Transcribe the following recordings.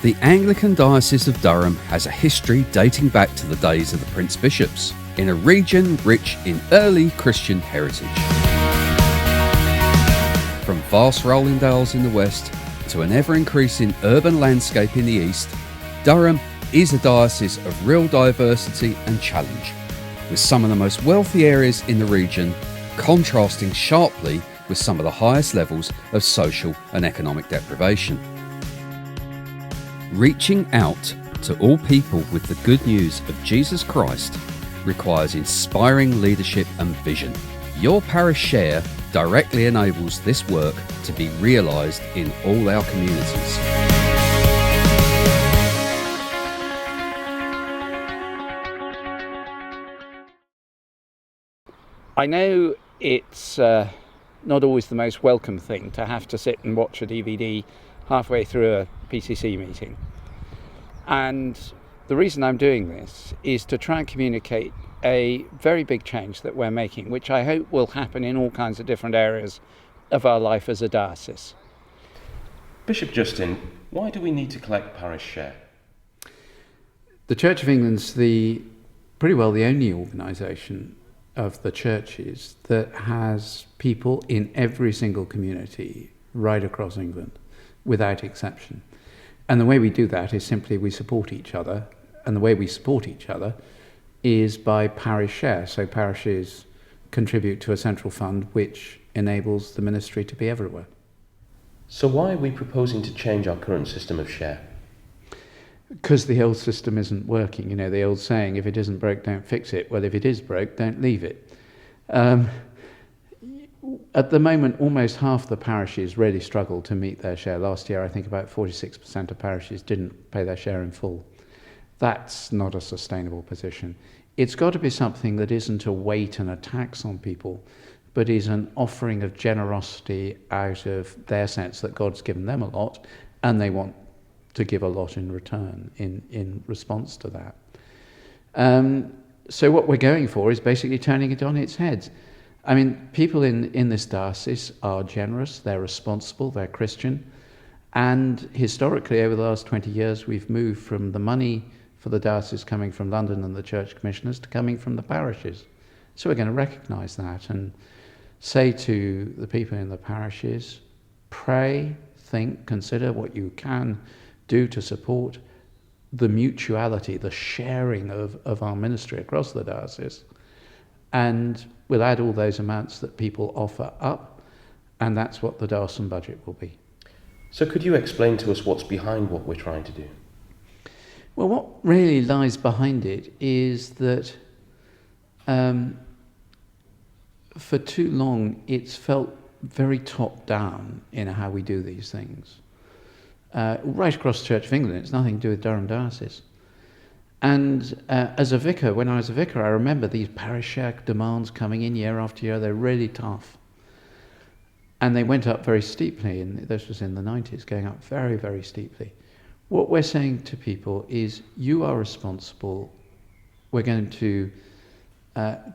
The Anglican Diocese of Durham has a history dating back to the days of the Prince Bishops, in a region rich in early Christian heritage. From vast rolling dales in the west to an ever-increasing urban landscape in the east, Durham is a diocese of real diversity and challenge, with some of the most wealthy areas in the region contrasting sharply with some of the highest levels of social and economic deprivation. Reaching out to all people with the good news of Jesus Christ requires inspiring leadership and vision. Your Parish Share directly enables this work to be realised in all our communities. I know it's not always the most welcome thing to have to sit and watch a DVD halfway through a PCC meeting. And the reason I'm doing this is to try and communicate a very big change that we're making, which I hope will happen in all kinds of different areas of our life as a diocese. Bishop Justin, why do we need to collect Parish Share? The Church of England's pretty well the only organisation of the churches that has people in every single community right across England, without exception. And the way we do that is simply we support each other, and the way we support each other is by Parish Share. So parishes contribute to a central fund which enables the ministry to be everywhere. So why are we proposing to change our current system of share? Because the old system isn't working. You know, the old saying, if it isn't broke, don't fix it. Well, if it is broke, don't leave it. At the moment, almost half the parishes really struggle to meet their share. Last year, I think about 46% of parishes didn't pay their share in full. That's not a sustainable position. It's got to be something that isn't a weight and a tax on people, but is an offering of generosity out of their sense that God's given them a lot, and they want to give a lot in return in response to that. So what we're going for is basically turning it on its head. I mean, people in this diocese are generous, they're responsible, they're Christian, and historically over the last 20 years we've moved from the money for the diocese coming from London and the church commissioners to coming from the parishes. So we're going to recognise that and say to the people in the parishes, pray, think, consider what you can do to support the mutuality, the sharing of our ministry across the diocese. And we'll add all those amounts that people offer up, and that's what the diocesan budget will be. So could you explain to us what's behind what we're trying to do? Well, what really lies behind it is that for too long it's felt very top-down in how we do these things. Right across the Church of England, it's nothing to do with Durham Diocese. And as a vicar, when I was a vicar, I remember these Parish Share demands coming in year after year. They're really tough. And they went up very steeply, and this was in the 90s, going up very, very steeply. What we're saying to people is, you are responsible. We're going to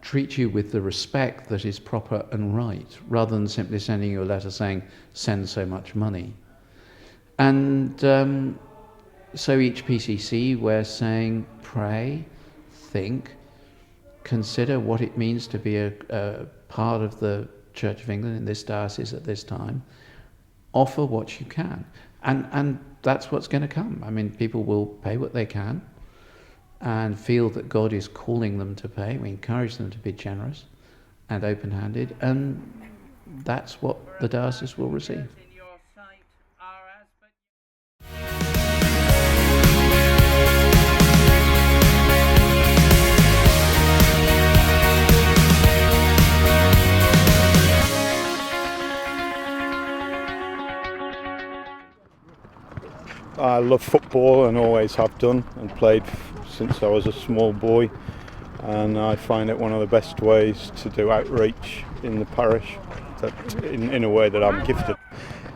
treat you with the respect that is proper and right, rather than simply sending you a letter saying, send so much money. And so each PCC we're saying, pray, think, consider what it means to be a part of the Church of England in this diocese at this time. Offer what you can. And that's what's going to come. I mean, people will pay what they can and feel that God is calling them to pay. We encourage them to be generous and open-handed, and that's what the diocese will receive. I love football and always have done, and played since I was a small boy, and I find it one of the best ways to do outreach in the parish, in a way that I'm gifted.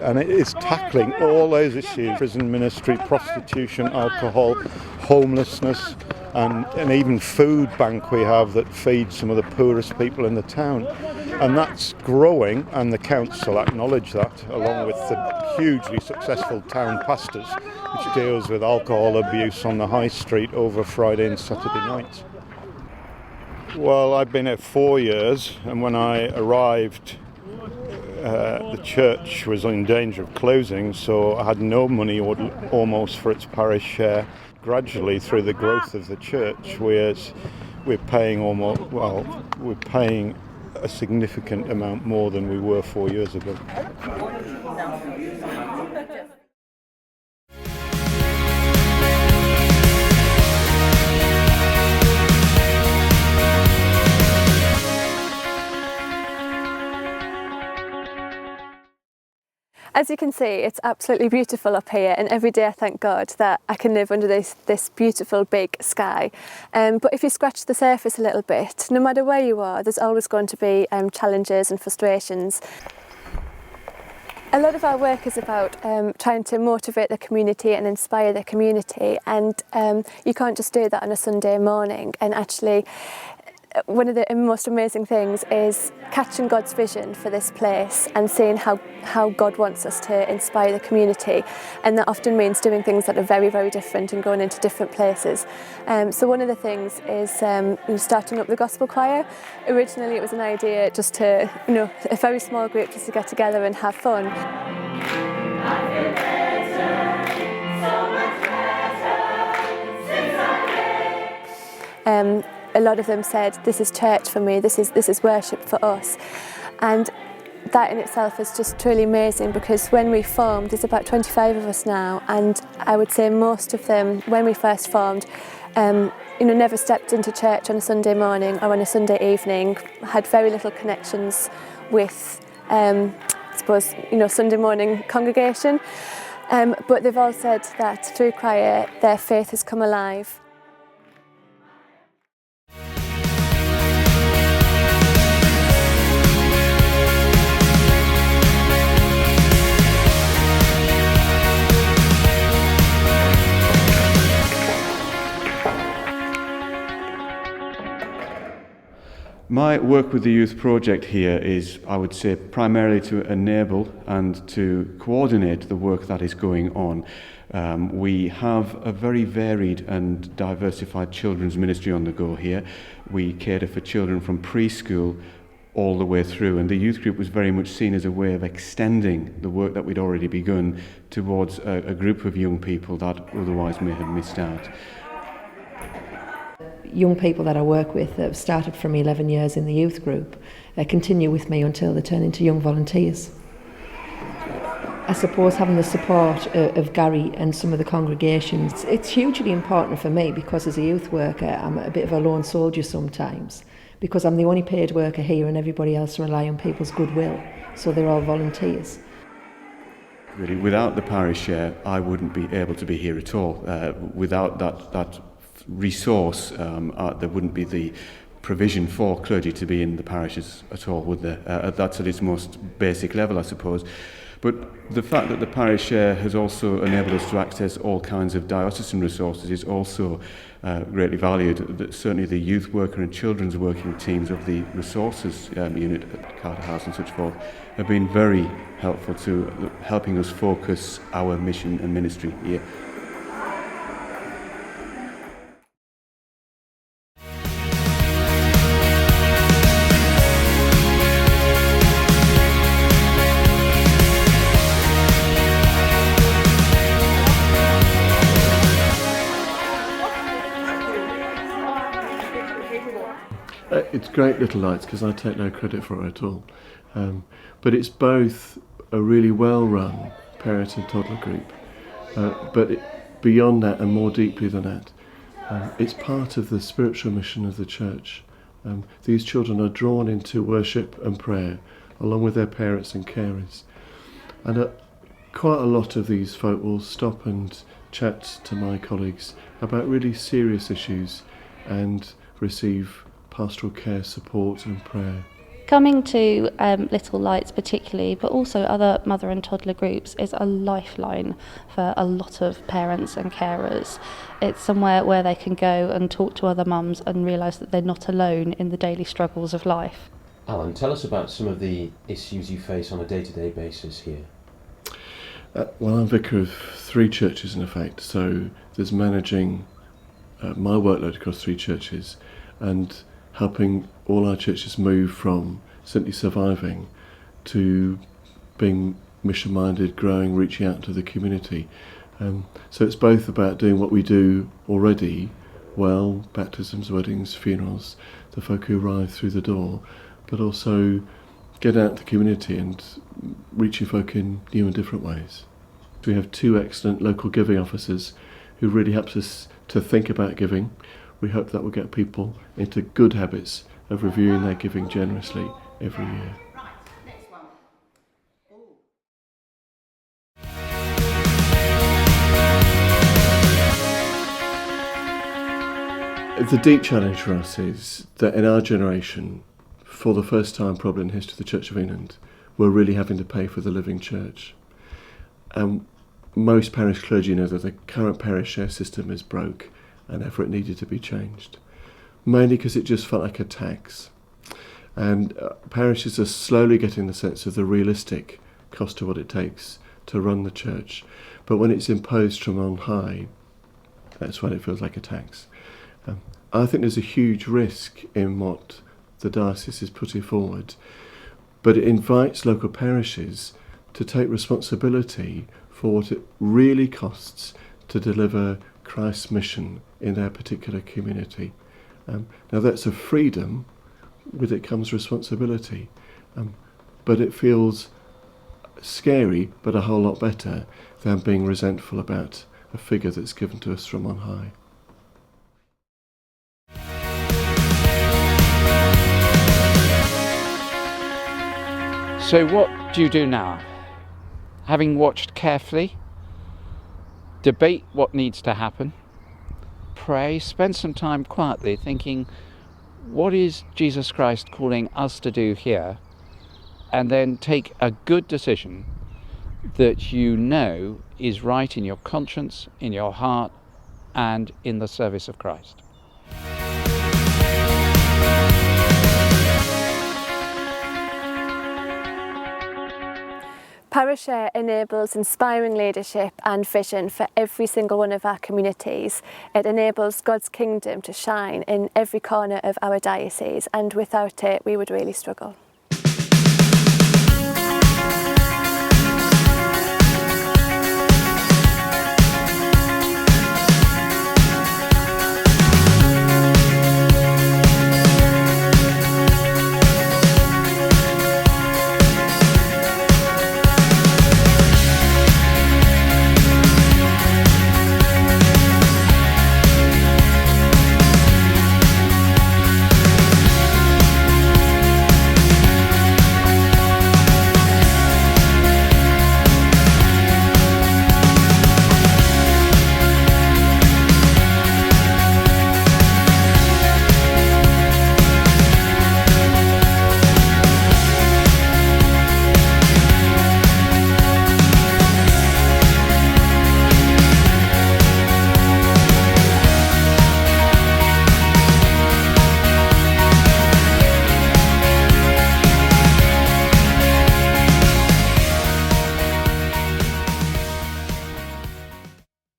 And it is tackling all those issues: prison ministry, prostitution, alcohol, homelessness, and even food bank we have that feeds some of the poorest people in the town. And that's growing, and the council acknowledge that, along with the hugely successful town pastors, which deals with alcohol abuse on the high street over Friday and Saturday nights. Well, I've been here 4 years, and when I arrived, the church was in danger of closing, so I had no money almost for its parish share. Gradually, through the growth of the church, we're paying a significant amount more than we were 4 years ago. As you can see, it's absolutely beautiful up here, and every day I thank God that I can live under this beautiful big sky. But if you scratch the surface a little bit, no matter where you are, there's always going to be challenges and frustrations. A lot of our work is about trying to motivate the community and inspire the community, and you can't just do that on a Sunday morning. And actually, one of the most amazing things is catching God's vision for this place and seeing how God wants us to inspire the community, and that often means doing things that are very, very different and going into different places. So one of the things is starting up the gospel choir. Originally it was an idea just to, a very small group just to get together and have fun. A lot of them said, this is church for me, this is worship for us. And that in itself is just truly amazing, because when we formed, there's about 25 of us now, and I would say most of them, when we first formed, never stepped into church on a Sunday morning or on a Sunday evening, had very little connections with, Sunday morning congregation. But they've all said that through choir, their faith has come alive. My work with the youth project here is, I would say, primarily to enable and to coordinate the work that is going on. We have a very varied and diversified children's ministry on the go here. We cater for children from preschool all the way through, and the youth group was very much seen as a way of extending the work that we'd already begun towards a group of young people that otherwise may have missed out. Young people that I work with that have started from 11 years in the youth group continue with me until they turn into young volunteers. I suppose having the support of Gary and some of the congregations, it's hugely important for me, because as a youth worker I'm a bit of a lone soldier sometimes, because I'm the only paid worker here and everybody else rely on people's goodwill, so they're all volunteers. Really, without the Parish Share, I wouldn't be able to be here at all. Without that resource, there wouldn't be the provision for clergy to be in the parishes at all, would there? That's at its most basic level, I suppose. But the fact that the Parish Share has also enabled us to access all kinds of diocesan resources is also greatly valued. Certainly the youth worker and children's working teams of the resources unit at Carter House and such forth have been very helpful to helping us focus our mission and ministry here. It's great Little Lights, because I take no credit for it at all. But it's both a really well-run parent and toddler group, beyond that and more deeply than that, it's part of the spiritual mission of the church. These children are drawn into worship and prayer along with their parents and carers. And quite a lot of these folk will stop and chat to my colleagues about really serious issues and receive pastoral care, support and prayer. Coming to Little Lights particularly, but also other mother and toddler groups, is a lifeline for a lot of parents and carers. It's somewhere where they can go and talk to other mums and realise that they're not alone in the daily struggles of life. Alan, tell us about some of the issues you face on a day-to-day basis here. Well, I'm vicar of 3 churches in effect, so there's managing my workload across 3 churches and helping all our churches move from simply surviving to being mission-minded, growing, reaching out to the community. So it's both about doing what we do already well, baptisms, weddings, funerals, the folk who arrive through the door, but also get out to the community and reaching folk in new and different ways. We have 2 excellent local giving officers who really helps us to think about giving. We hope that will get people into good habits of reviewing their giving generously every year. The deep challenge for us is that in our generation, for the first time probably in the history of the Church of England, we're really having to pay for the living church. Most parish clergy know that the current parish share system is broke and therefore it needed to be changed, mainly because it just felt like a tax. And parishes are slowly getting the sense of the realistic cost of what it takes to run the church, but when it's imposed from on high, that's when it feels like a tax. I think there's a huge risk in what the diocese is putting forward, but it invites local parishes to take responsibility for what it really costs to deliver Christ's mission in their particular community. Now that's a freedom, with it comes responsibility, but it feels scary, but a whole lot better than being resentful about a figure that's given to us from on high. So what do you do now? Having watched carefully, debate what needs to happen, pray, spend some time quietly thinking, what is Jesus Christ calling us to do here? And then take a good decision that you know is right in your conscience, in your heart, and in the service of Christ. Parish Share enables inspiring leadership and vision for every single one of our communities. It enables God's kingdom to shine in every corner of our diocese, and without it we would really struggle.